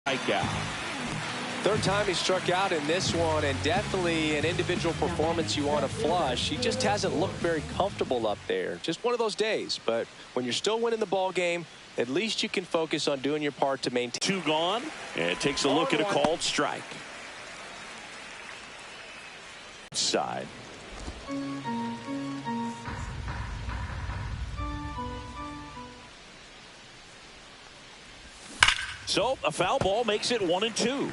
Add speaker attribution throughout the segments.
Speaker 1: Strikeout.
Speaker 2: Third time he struck out in this one, and definitely an individual performance you want to flush. He just hasn't looked very comfortable up there. Just one of those days. But when you're still winning the ball game, at least you can focus on doing your part to maintain.
Speaker 1: 2 gone, and takes a look at a called strike. Side. So a foul ball makes it 1-2.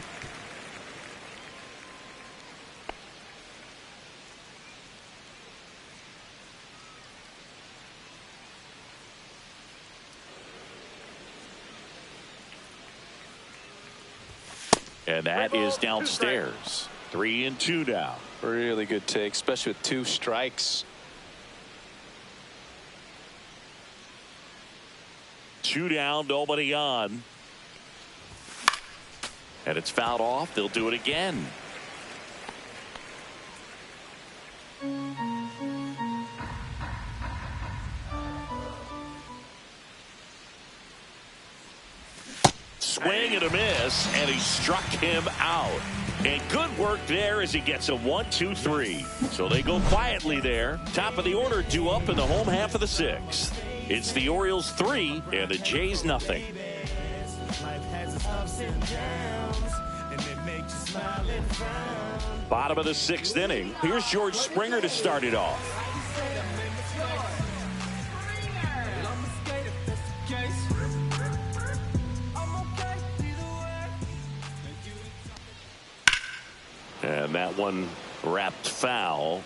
Speaker 1: And that is downstairs. 3-2 now.
Speaker 2: Really good take, especially with 2 strikes.
Speaker 1: 2 down, nobody on. And it's fouled off. They'll do it again. Swing and a miss, and he struck him out. And good work there as he gets a 1-2-3. So they go quietly there. Top of the order due up in the home half of the 6th. It's the Orioles 3 and the Jays nothing. Bottom of the 6th inning. Here's George Springer to start it off. And that one wrapped foul.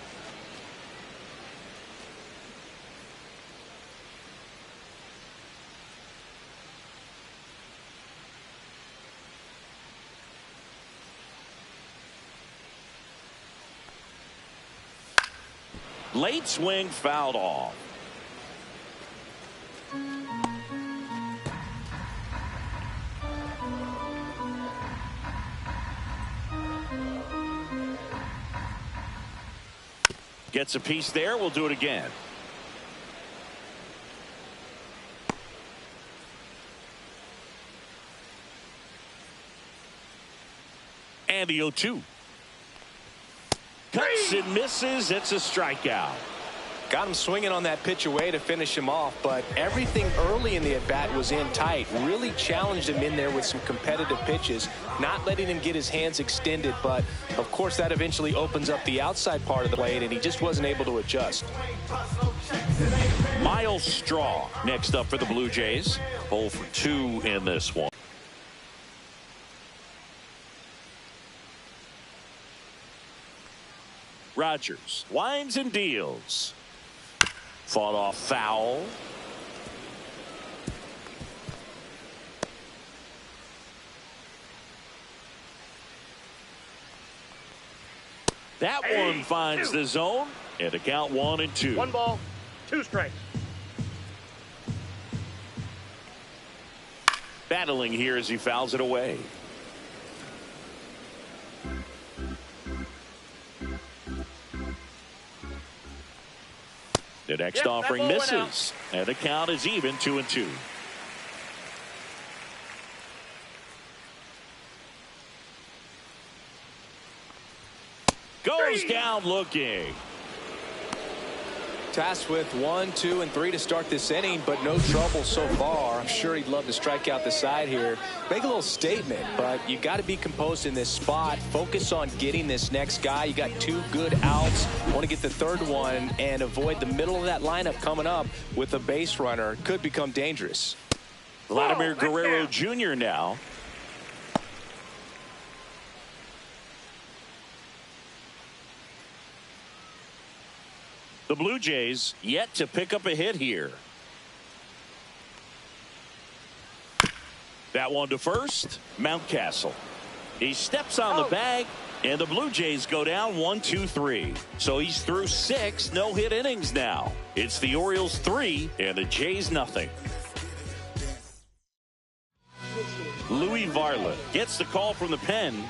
Speaker 1: Late swing fouled off. Gets a piece there. We'll do it again. And the 0-2. Cuts and misses. It's a strikeout.
Speaker 2: Got him swinging on that pitch away to finish him off, but everything early in the at-bat was in tight. Really challenged him in there with some competitive pitches, not letting him get his hands extended, but of course that eventually opens up the outside part of the plate, and he just wasn't able to adjust.
Speaker 1: Miles Straw next up for the Blue Jays. 0 for 2 in this one. Rogers winds and deals. Fought off foul. That one finds the zone, and a count 1-2.
Speaker 3: 1 ball, 2 strikes.
Speaker 1: Battling here as he fouls it away. The next offering misses, and the count is even 2-2. Goes down looking.
Speaker 2: Tasked with 1, 2, and 3 to start this inning, but no trouble so far. I'm sure he'd love to strike out the side here. Make a little statement, but you got to be composed in this spot. Focus on getting this next guy. You got 2 good outs. Want to get the 3rd one and avoid the middle of that lineup coming up with a base runner. Could become dangerous.
Speaker 1: Vladimir Guerrero Jr. now. The Blue Jays yet to pick up a hit here. That one to first. Mountcastle. He steps on the bag, and the Blue Jays go down 1-2-3. So he's through 6 no-hit innings now. It's the Orioles 3 and the Jays nothing. Louis Varland gets the call from the pen.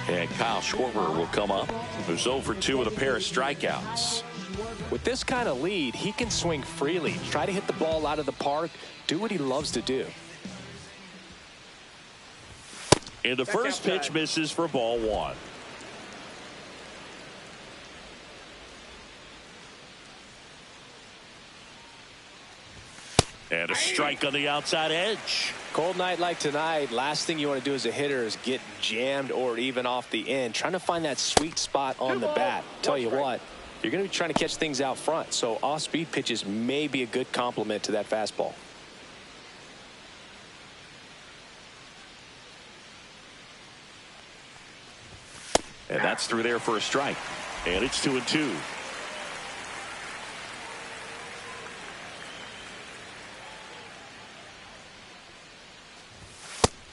Speaker 1: And Kyle Schwarber will come up, who's 0 for 2 with a pair of strikeouts.
Speaker 2: With this kind of lead, he can swing freely, try to hit the ball out of the park, do what he loves to do.
Speaker 1: And the first pitch misses for ball 1. And a strike on the outside edge.
Speaker 2: Cold night like tonight, last thing you want to do as a hitter is get jammed or even off the end. Trying to find that sweet spot on the bat. Tell you what, you're going to be trying to catch things out front, so off-speed pitches may be a good complement to that fastball.
Speaker 1: And that's through there for a strike. And it's 2-2.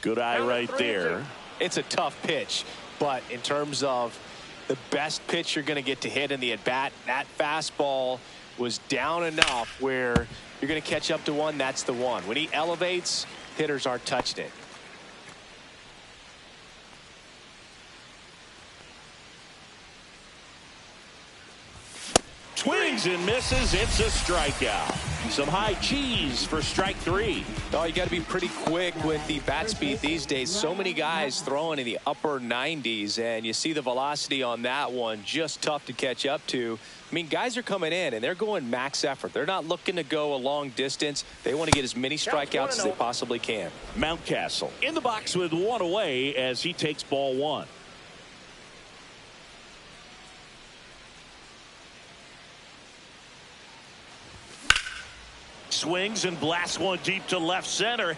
Speaker 1: Good eye right there.
Speaker 2: It's a tough pitch, but in terms of the best pitch you're going to get to hit in the at-bat, that fastball was down enough where you're going to catch up to one. That's the one. When he elevates, hitters aren't touching it.
Speaker 1: Swings and misses. It's a strikeout. Some high cheese for strike 3.
Speaker 2: Oh, you got to be pretty quick with the bat speed these days. So many guys throwing in the upper 90s, and you see the velocity on that one, just tough to catch up to. I mean, guys are coming in and they're going max effort. They're not looking to go a long distance. They want to get as many strikeouts as they possibly can.
Speaker 1: Mountcastle in the box with 1 away as he takes ball 1. Swings and blasts one deep to left center.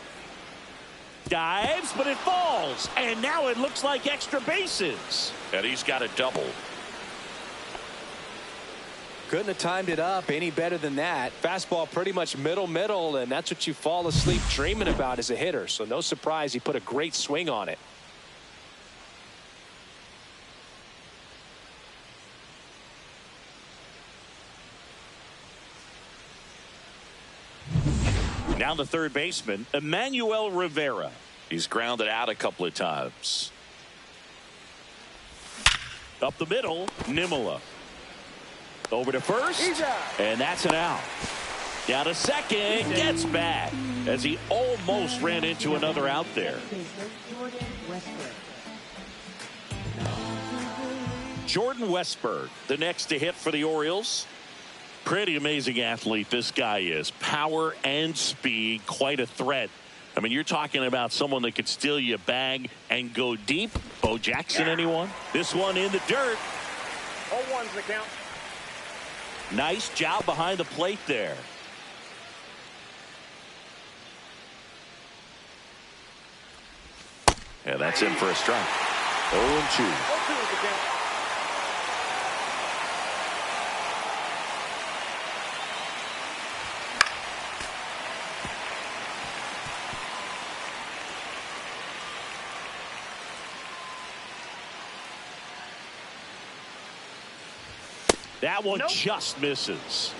Speaker 1: Dives, but it falls. And now it looks like extra bases. And he's got a double.
Speaker 2: Couldn't have timed it up any better than that. Fastball pretty much middle, and that's what you fall asleep dreaming about as a hitter. So no surprise he put a great swing on it.
Speaker 1: Now the third baseman, Emmanuel Rivera. He's grounded out a couple of times. Up the middle, Nimula. Over to first, and that's an out. Down to second, gets back as he almost ran into another out there. Jordan Westburg, the next to hit for the Orioles. Pretty amazing athlete this guy is. Power and speed, quite a threat. I mean, you're talking about someone that could steal your bag and go deep. Bo Jackson, anyone? This one in the dirt.
Speaker 3: 0-1's the count.
Speaker 1: Nice job behind the plate there. Yeah, that's in for a strike. 0-2.
Speaker 3: 0-2's the count.
Speaker 1: That one just misses.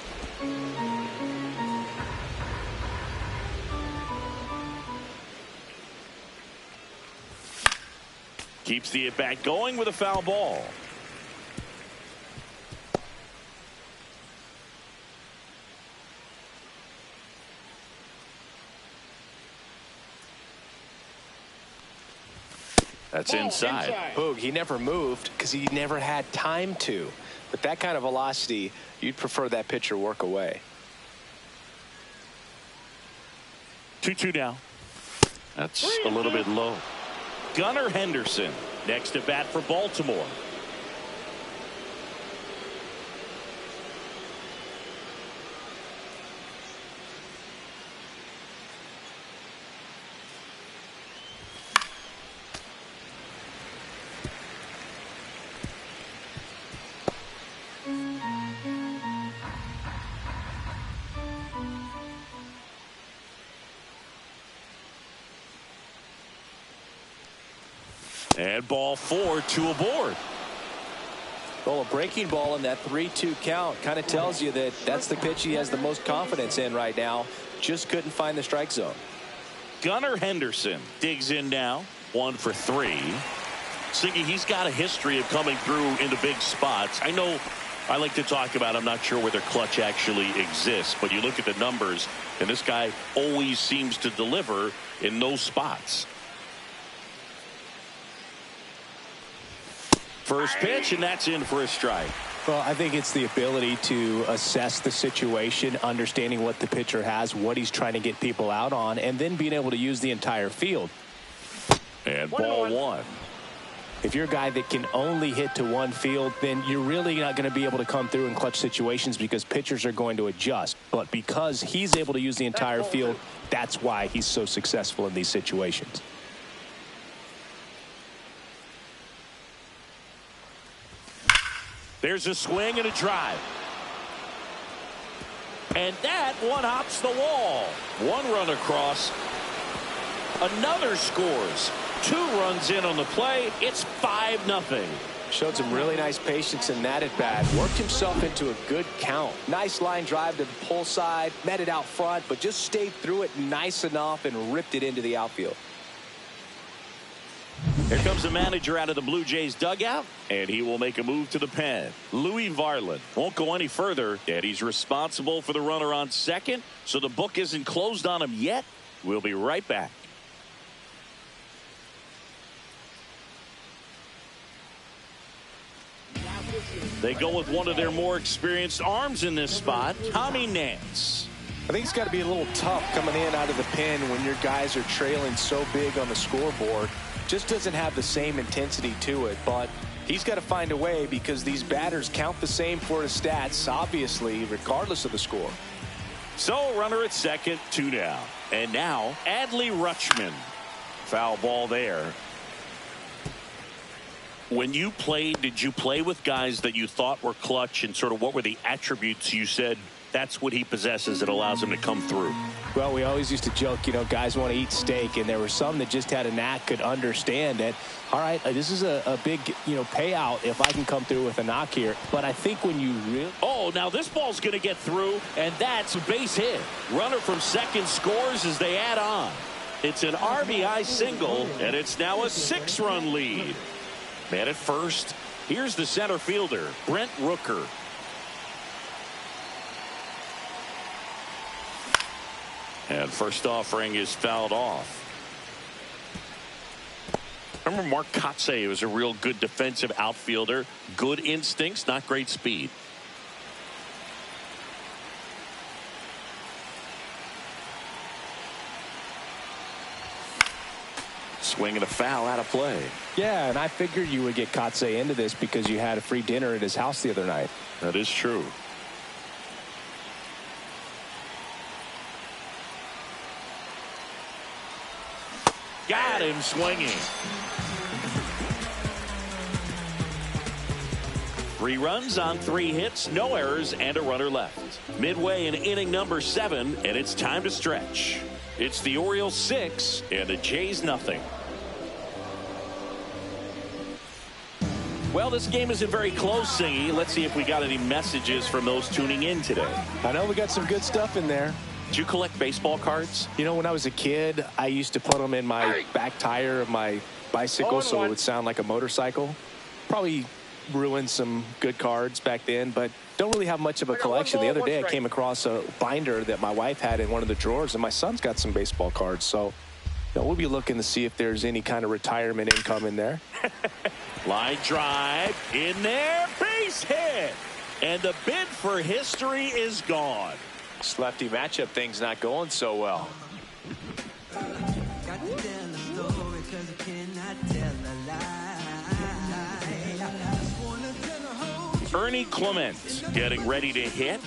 Speaker 1: Keeps the at-bat going with a foul ball. That's inside.
Speaker 2: Boog, he never moved because he never had time to. With that kind of velocity, you'd prefer that pitcher work away.
Speaker 1: 2-2 now. That's a little bit low. Gunnar Henderson next at bat for Baltimore. And ball 4, 2 aboard.
Speaker 2: Well, a breaking ball in that 3-2 count kind of tells you that that's the pitch he has the most confidence in right now. Just couldn't find the strike zone.
Speaker 1: Gunnar Henderson digs in now. 1 for 3. Siggy, he's got a history of coming through into big spots. I know I like to talk about, I'm not sure whether clutch actually exists, but you look at the numbers, and this guy always seems to deliver in those spots. First pitch, and that's in for a strike.
Speaker 2: Well, I think it's the ability to assess the situation, understanding what the pitcher has, what he's trying to get people out on, and then being able to use the entire field.
Speaker 1: And ball one.
Speaker 2: If you're a guy that can only hit to one field, then you're really not going to be able to come through in clutch situations because pitchers are going to adjust. But because he's able to use the entire field, that's why he's so successful in these situations.
Speaker 1: There's a swing and a drive. And that one hops the wall. One run across. Another scores. 2 runs in on the play. It's 5-0.
Speaker 2: Showed some really nice patience in that at bat. Worked himself into a good count. Nice line drive to the pull side. Met it out front, but just stayed through it nice enough and ripped it into the outfield.
Speaker 1: Here comes the manager out of the Blue Jays dugout, and he will make a move to the pen. Louis Varland won't go any further, and he's responsible for the runner on second, so the book isn't closed on him yet. We'll be right back. They go with one of their more experienced arms in this spot, Tommy Nance.
Speaker 2: I think it's got to be a little tough coming in out of the pen when your guys are trailing so big on the scoreboard. Just doesn't have the same intensity to it, but he's got to find a way because these batters count the same for his stats, obviously, regardless of the score.
Speaker 1: So runner at second, 2 down. And now Adley Rutschman. Foul ball there. When you played, did you play with guys that you thought were clutch, and sort of what were the attributes you said that's what he possesses that allows him to come through?
Speaker 2: Well, we always used to joke, you know, guys want to eat steak, and there were some that just had a knack, could understand that, all right, this is a big, you know, payout if I can come through with a knock here. But I think when you really...
Speaker 1: Oh, now this ball's going to get through, and that's a base hit. Runner from second scores as they add on. It's an RBI single, and it's now a 6-run lead. Man at first, here's the center fielder, Brent Rooker. And first offering is fouled off. Remember Mark Kotsay was a real good defensive outfielder. Good instincts, not great speed. Swing and a foul out of play.
Speaker 2: Yeah, and I figured you would get Kotsay into this because you had a free dinner at his house the other night.
Speaker 1: That is true. Got him swinging. 3 runs on 3 hits, no errors, and a runner left. Midway in inning number 7, and it's time to stretch. It's the Orioles 6 and the Jays nothing. Well, this game isn't very close, Singy. Let's see if we got any messages from those tuning in today.
Speaker 2: I know we got some good stuff in there.
Speaker 1: Did you collect baseball cards?
Speaker 2: You know, when I was a kid, I used to put them in my back tire of my bicycle so it would sound like a motorcycle. Probably ruined some good cards back then, but don't really have much of a collection. The other day I came across a binder that my wife had in one of the drawers, and my son's got some baseball cards. So you know, we'll be looking to see if there's any kind of retirement income in there.
Speaker 1: Line drive in there, base hit, and the bid for history is gone.
Speaker 2: This lefty matchup thing's not going so well.
Speaker 1: Ernie Clement getting ready to hit.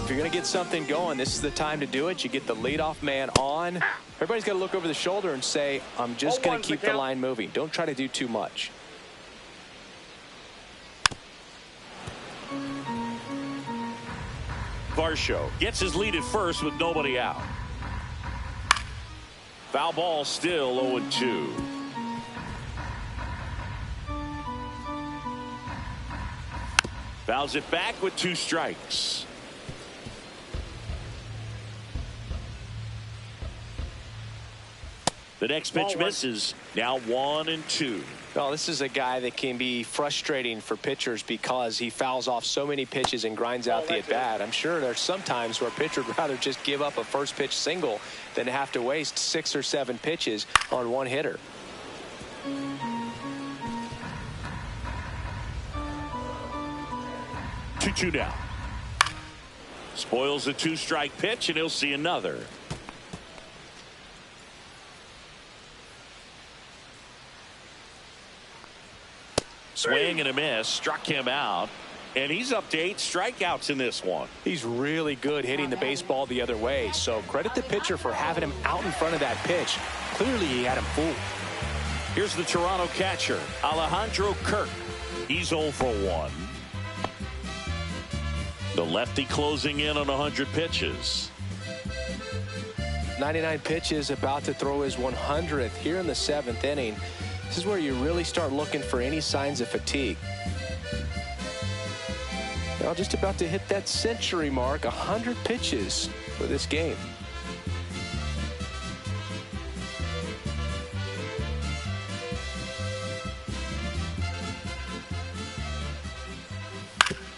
Speaker 2: If you're going to get something going, this is the time to do it. You get the leadoff man on. Everybody's got to look over the shoulder and say, I'm just going to keep the line moving. Don't try to do too much.
Speaker 1: Varsho gets his lead at first with nobody out. Foul ball still 0-2. Fouls it back with 2 strikes. The next pitch misses. Now 1-2.
Speaker 2: Well, this is a guy that can be frustrating for pitchers because he fouls off so many pitches and grinds out the at-bat. I'm sure there's some times where a pitcher would rather just give up a first pitch single than to have to waste 6 or 7 pitches on one hitter.
Speaker 1: Two down. Spoils a 2-strike pitch, and he'll see another. Swing and a miss, struck him out, and he's up to 8 strikeouts in this one.
Speaker 2: He's really good hitting the baseball the other way, so credit the pitcher for having him out in front of that pitch. Clearly he had him fooled.
Speaker 1: Here's the Toronto catcher, Alejandro Kirk. He's 0 for 1. The lefty closing in on 100 pitches.
Speaker 2: 99 pitches, about to throw his 100th here in the 7th inning. This is where you really start looking for any signs of fatigue. Now just about to hit that century mark, 100 pitches for this game.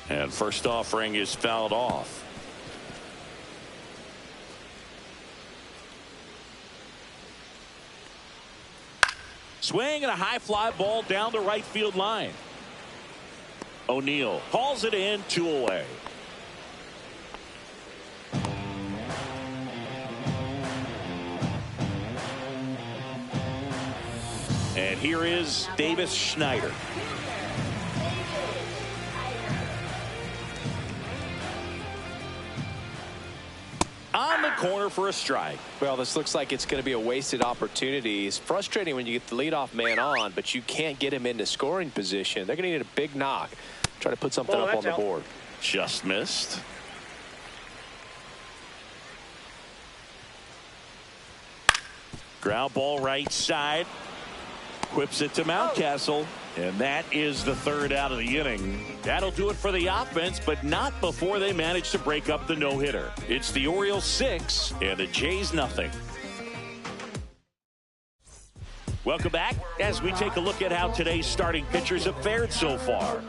Speaker 1: And first offering is fouled off. Swing and a high fly ball down the right field line. O'Neill hauls it in, 2 away. And here is Davis Schneider. On the corner for a strike.
Speaker 2: Well, this looks like it's going to be a wasted opportunity. It's frustrating when you get the leadoff man on, but you can't get him into scoring position. They're going to need a big knock. Try to put something up on the board.
Speaker 1: Just missed. Ground ball right side. Whips it to Mountcastle. And that is the 3rd out of the inning. That'll do it for the offense, but not before they manage to break up the no-hitter. It's the Orioles 6 and the Jays nothing. Welcome back as we take a look at how today's starting pitchers have fared so far.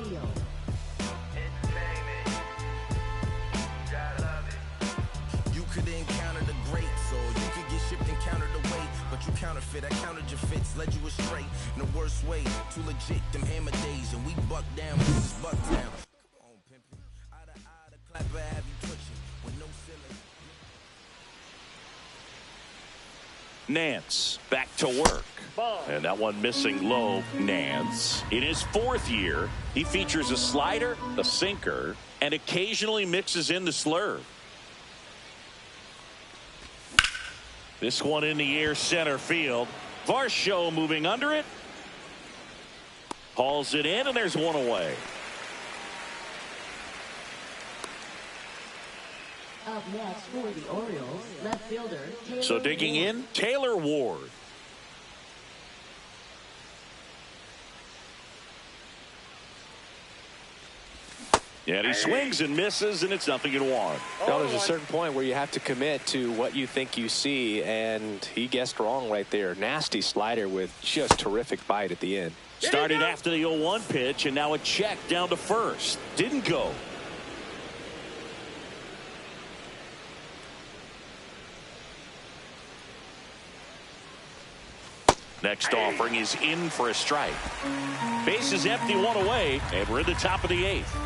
Speaker 4: You could encounter the greats, or you could get shipped and countered away. But you counterfeit, I countered your fits, led you astray in the worst way. Too legit, them hammer days, and we buck down, we just buck down. Come on, pimpin'. Eye to eye, the clapper have you twitching with no ceiling.
Speaker 1: Nance back to work. And that one missing low. Nance. In his 4th year, he features a slider, a sinker, and occasionally mixes in the slurve. This one in the air, center field. Varsho moving under it. Hauls it in, and there's 1 away.
Speaker 5: Up next for the Orioles, left fielder Taylor
Speaker 1: So digging in, Taylor Ward. And he swings and misses, and it's 0-1.
Speaker 2: Now, there's a certain point where you have to commit to what you think you see, and he guessed wrong right there. Nasty slider with just terrific bite at the end.
Speaker 1: Started after the 0-1 pitch, and now a check down to first. Didn't go. Next offering is in for a strike. Base is empty, 1 away, and we're in the top of the 8th.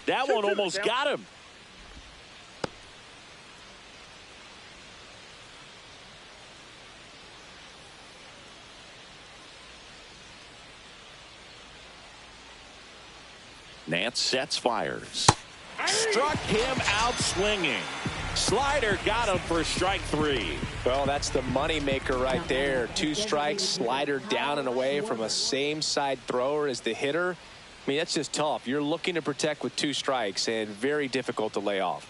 Speaker 1: That one almost got him. Nance sets, fires. Struck him out swinging. Slider got him for strike 3.
Speaker 2: Well, that's the money maker right there. 2 strikes, slider down and away from a same side thrower as the hitter. I mean, that's just tough. You're looking to protect with 2 strikes, and very difficult to lay off.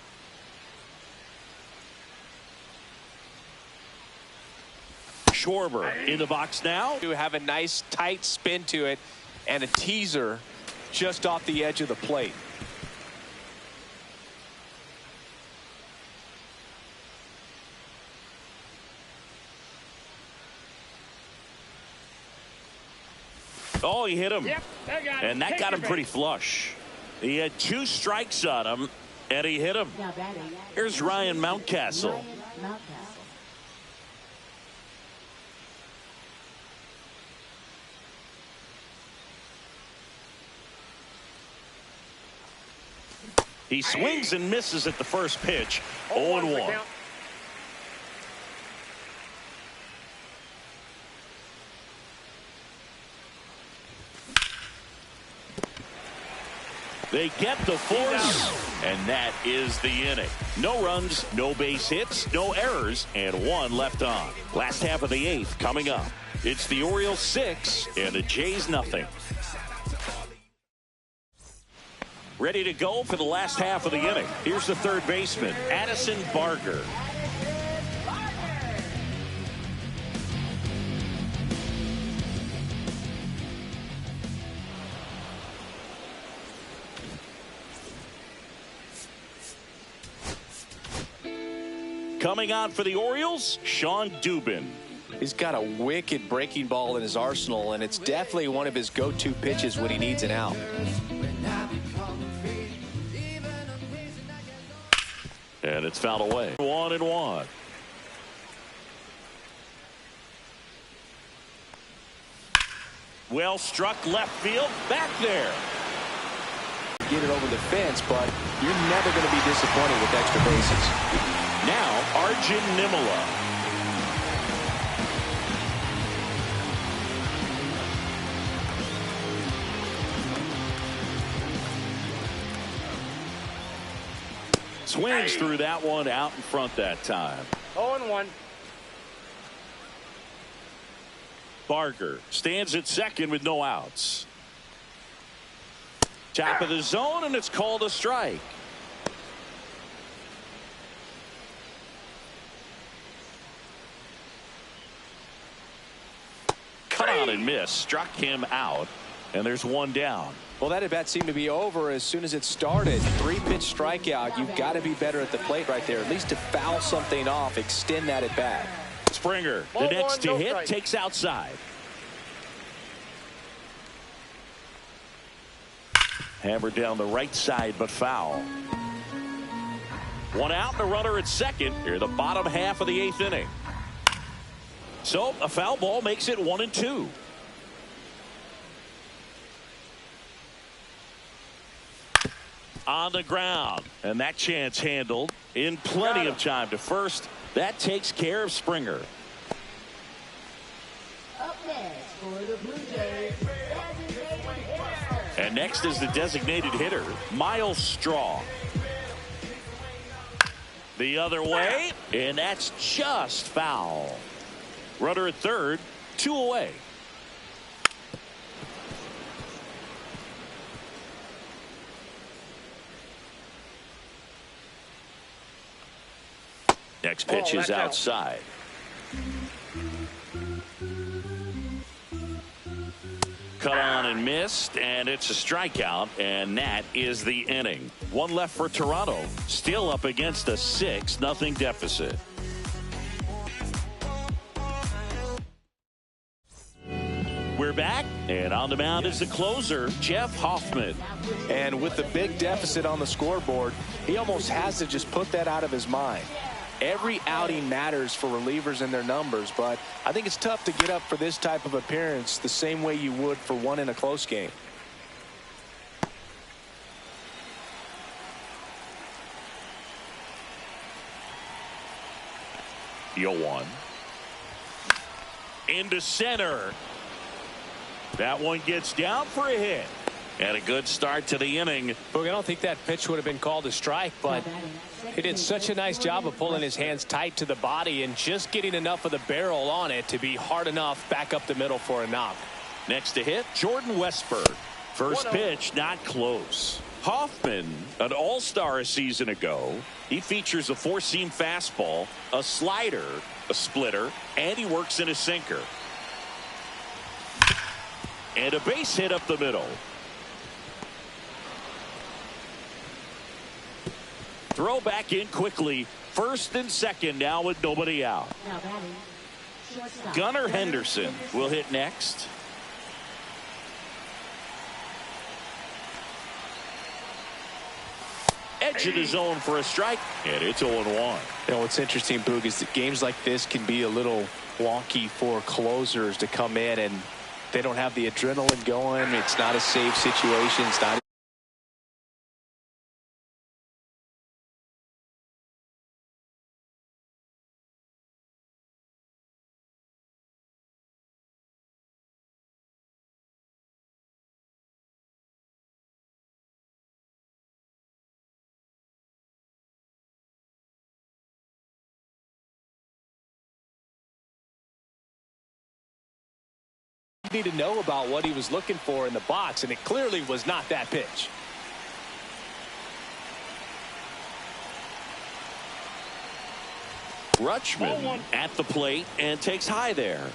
Speaker 1: Schwarber in the box now.
Speaker 2: You have a nice tight spin to it and a teaser just off the edge of the plate.
Speaker 1: Oh, he hit him.
Speaker 3: Yep, I got it.
Speaker 1: And that
Speaker 3: Take
Speaker 1: got
Speaker 3: your
Speaker 1: him pretty
Speaker 3: base.
Speaker 1: flush. He had 2 strikes on him, and he hit him.
Speaker 5: Now batting.
Speaker 1: Here's Ryan Mountcastle.
Speaker 5: Ryan Mountcastle.
Speaker 1: He swings and misses at the first pitch.
Speaker 3: 0-1's the
Speaker 1: 0-1.
Speaker 3: count.
Speaker 1: They get the force, and that is the inning. No runs, no base hits, no errors, and 1 left on. Last half of the 8th coming up. It's the Orioles 6 and the Jays nothing. Ready to go for the last half of the inning. Here's the third baseman, Addison Barger. Coming on for the Orioles, Sean Dubin.
Speaker 2: He's got a wicked breaking ball in his arsenal, and it's definitely one of his go-to pitches when he needs an out.
Speaker 1: And it's fouled away. 1-1. Well struck left field. Back there.
Speaker 2: Get it over the fence, but you're never going to be disappointed with extra bases.
Speaker 1: Now, Arjun Nimala. Swings through that one out in front that time.
Speaker 3: 0-1.
Speaker 1: Barger stands at second with no outs. Top of the zone, and it's called a strike. Cut on and miss. Struck him out, and there's 1 down.
Speaker 2: Well, that at bat seemed to be over as soon as it started. 3-pitch strikeout. You've got to be better at the plate right there, at least to foul something off, extend that at bat.
Speaker 1: Springer, the
Speaker 3: Ball
Speaker 1: next
Speaker 3: one,
Speaker 1: to
Speaker 3: no
Speaker 1: hit,
Speaker 3: strike.
Speaker 1: takes outside. Hammered down the right side, but foul. 1 out and a runner at second. Here, the bottom half of the 8th inning. So a foul ball makes it 1-2. On the ground, and that chance handled in plenty of time to first. That takes care of Springer.
Speaker 5: Up next for the Blue Jays, designated hitter.
Speaker 1: And next is the designated hitter, Miles Straw. The other way, and that's just foul. Runner at third, 2 away. Next pitch is
Speaker 3: that's out.
Speaker 1: outside. Cut on and missed, and it's a strikeout, and that is the inning. 1 left for Toronto, still up against a 6-0 deficit. We're back, and on the mound is the closer, Jeff Hoffman.
Speaker 2: And with the big deficit on the scoreboard, he almost has to just put that out of his mind. Every outing matters for relievers and their numbers, but I think it's tough to get up for this type of appearance the same way you would for one in a close game.
Speaker 1: Deal 1. Into center. That one gets down for a hit. And a good start to the inning.
Speaker 6: Look, I don't think that pitch would have been called a strike, but he did such a nice job of pulling his hands tight to the body and just getting enough of the barrel on it to be hard enough back up the middle for a knock.
Speaker 1: Next to hit, Jordan Westberg. First pitch, not close. Hoffman, an all-star a season ago. He features a 4-seam fastball, a slider, a splitter, and he works in a sinker. And a base hit up the middle. Throw back in quickly. First and second now with nobody out.
Speaker 5: Now batting, shortstop.
Speaker 1: Gunnar Henderson will hit next. Edge of the zone for a strike, and it's 0-1.
Speaker 6: You know, what's interesting, Boog, is that games like this can be a little wonky for closers to come in, and they don't have the adrenaline going. It's not a safe situation. It's not. Need to know about what he was looking for in the box, and it clearly was not that pitch.
Speaker 1: Rutschman at the plate and takes high there.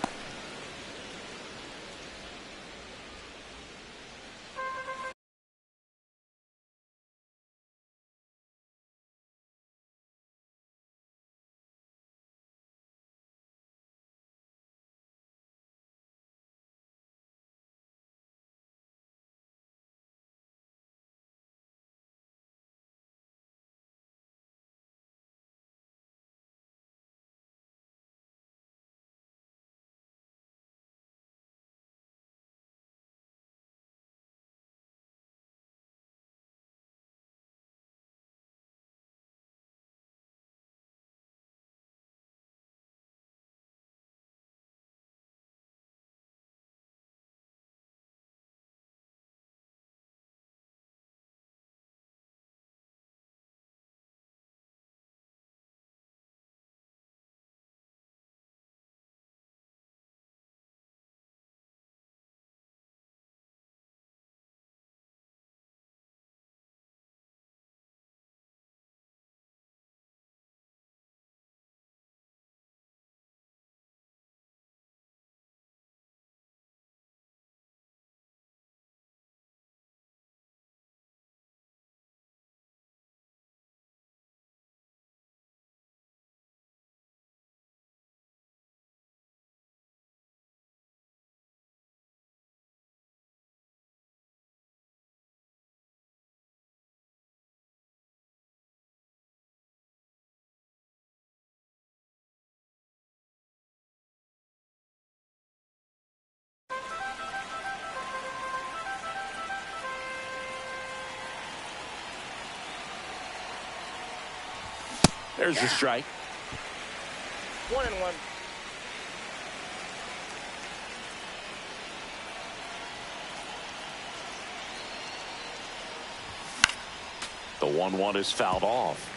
Speaker 1: There's the strike.
Speaker 3: 1-1.
Speaker 1: The 1-1 is fouled off.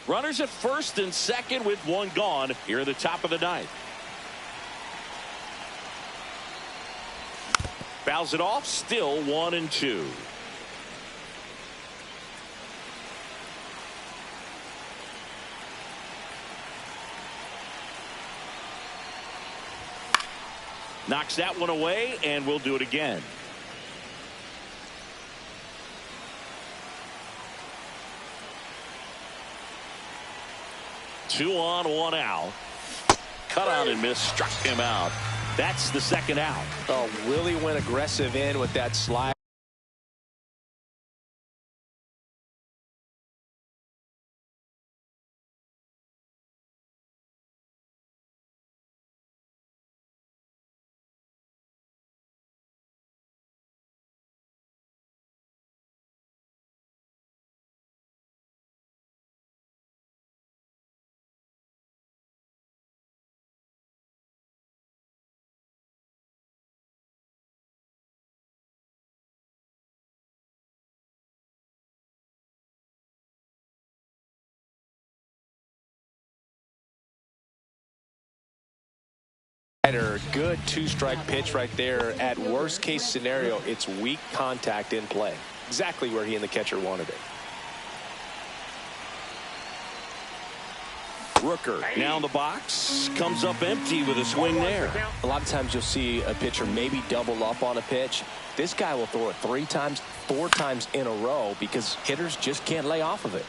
Speaker 1: Runners at first and second with one gone here at the top of the ninth. Fouls it off, still 1-2. Knocks that one away, and we'll do it again. Two on, one out. Cut on and miss, struck him out. That's the second out.
Speaker 6: Oh, Willie went aggressive in with that slide. Good two-strike pitch right there. At worst case scenario, it's weak contact in play. Exactly where he and the catcher wanted it.
Speaker 1: Rooker now in the box, comes up empty with a swing there.
Speaker 6: A lot of times you'll see a pitcher maybe double up on a pitch. This guy will throw it 3 times, 4 times in a row because hitters just can't lay off of it.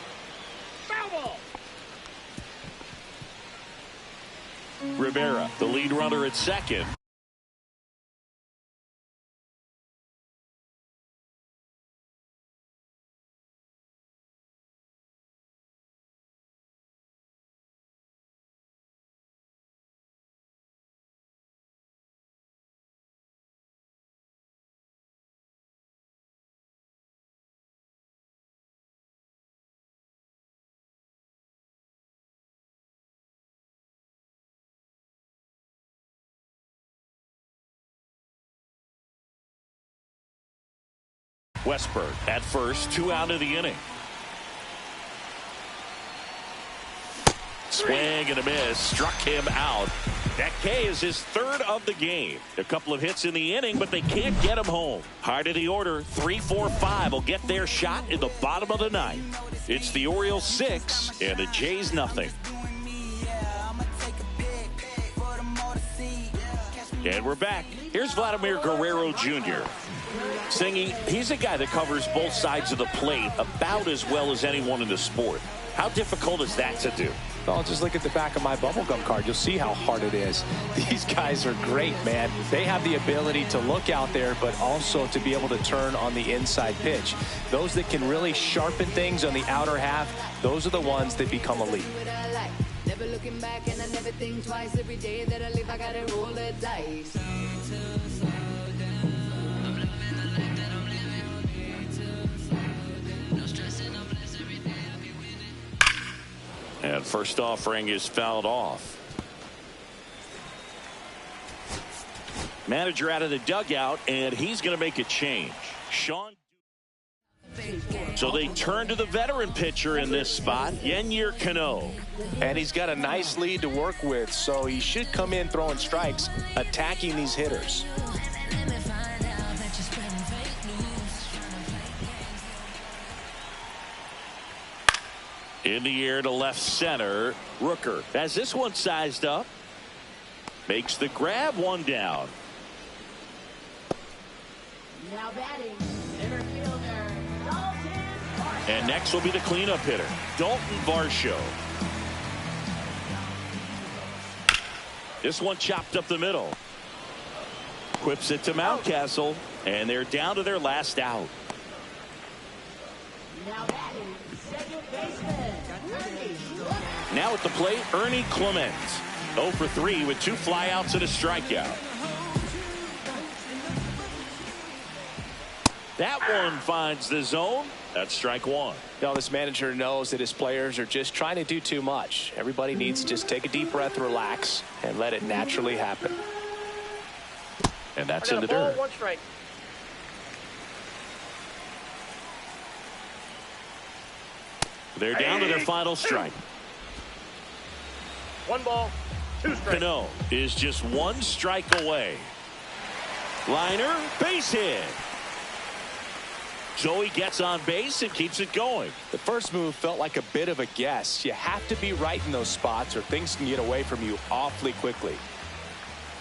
Speaker 1: Rivera, the lead runner at second. Westberg at first, 2 out of the inning. Swing and a miss, struck him out. That K is his 3rd of the game. A couple of hits in the inning, but they can't get him home. Hard of the order, 3, 4, 5 will get their shot in the bottom of the 9th. It's the Orioles 6 and the Jays nothing. And we're back. Here's Vladimir Guerrero Jr. Singing, he's a guy that covers both sides of the plate about as well as anyone in the sport. How difficult is that to do?
Speaker 6: Well, just look at the back of my bubblegum card. You'll see how hard it is. These guys are great, man. They have the ability to look out there, but also to be able to turn on the inside pitch. Those that can really sharpen things on the outer half, those are the ones that become elite.
Speaker 5: Never looking back, and I never think twice. Every day that I live, I gotta roll the dice.
Speaker 1: And first offering is fouled off. Manager out of the dugout, and he's going to make a change. Sean. So they turn to the veteran pitcher in this spot, Yennier Cano.
Speaker 2: And he's got a nice lead to work with, so he should come in throwing strikes, attacking these hitters.
Speaker 1: In the air to left center, Rooker has this one sized up. Makes the grab, 1 down.
Speaker 5: Now batting, center fielder, Dalton Varsho.
Speaker 1: And next will be the cleanup hitter, Dalton Varsho. This one chopped up the middle. Quips it to Mountcastle, and they're down to their last out.
Speaker 5: Now batting, second baseman, Ernie.
Speaker 1: Now at the plate, Ernie Clement. 0 for 3 with 2 flyouts and a strikeout. That one finds the zone. That's strike 1.
Speaker 2: Now this manager knows that his players are just trying to do too much. Everybody needs to just take a deep breath, relax, and let it naturally happen.
Speaker 1: And that's in the dirt.
Speaker 3: 1 strike.
Speaker 1: They're down to their final strike.
Speaker 3: 1 ball, 2 strikes.
Speaker 1: Cano is just 1 strike away. Liner, base hit. So he gets on base and keeps it going.
Speaker 2: The first move felt like a bit of a guess. You have to be right in those spots or things can get away from you awfully quickly.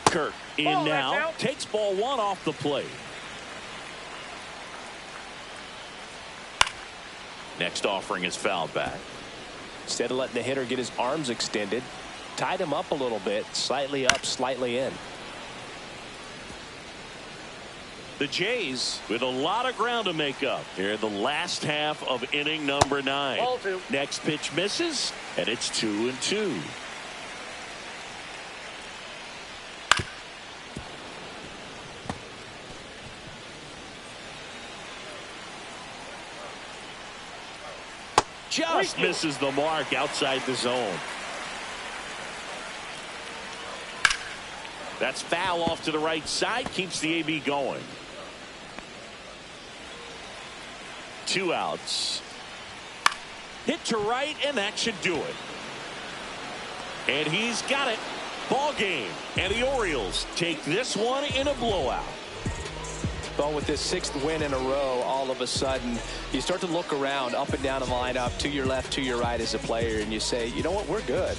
Speaker 1: Kirk in
Speaker 3: Ball,
Speaker 1: now,
Speaker 3: that's out.
Speaker 1: takes ball 1 off the plate. Next offering is fouled back.
Speaker 2: Instead of letting the hitter get his arms extended, tied him up a little bit, slightly up, slightly in.
Speaker 1: The Jays with a lot of ground to make up here in the last half of inning number 9.
Speaker 3: Ball 2.
Speaker 1: Next pitch misses, and it's 2-2. Just misses the mark outside the zone. That's foul off to the right side, keeps the AB going. 2 outs. Hit to right, and that should do it. And he's got it. Ball game. And the Orioles take this one in a blowout.
Speaker 2: Well, with this 6th win in a row, all of a sudden, you start to look around up and down the lineup, to your left, to your right as a player, and you say, you know what, we're good.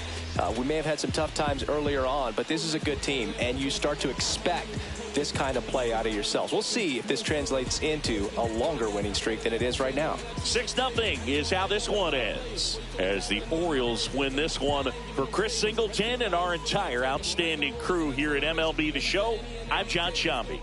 Speaker 2: We may have had some tough times earlier on, but this is a good team, and you start to expect this kind of play out of yourselves. We'll see if this translates into a longer winning streak than it is right now.
Speaker 1: 6-0 is how this one ends, as the Orioles win this one. For Chris Singleton and our entire outstanding crew here at MLB The Show, I'm John Shambi.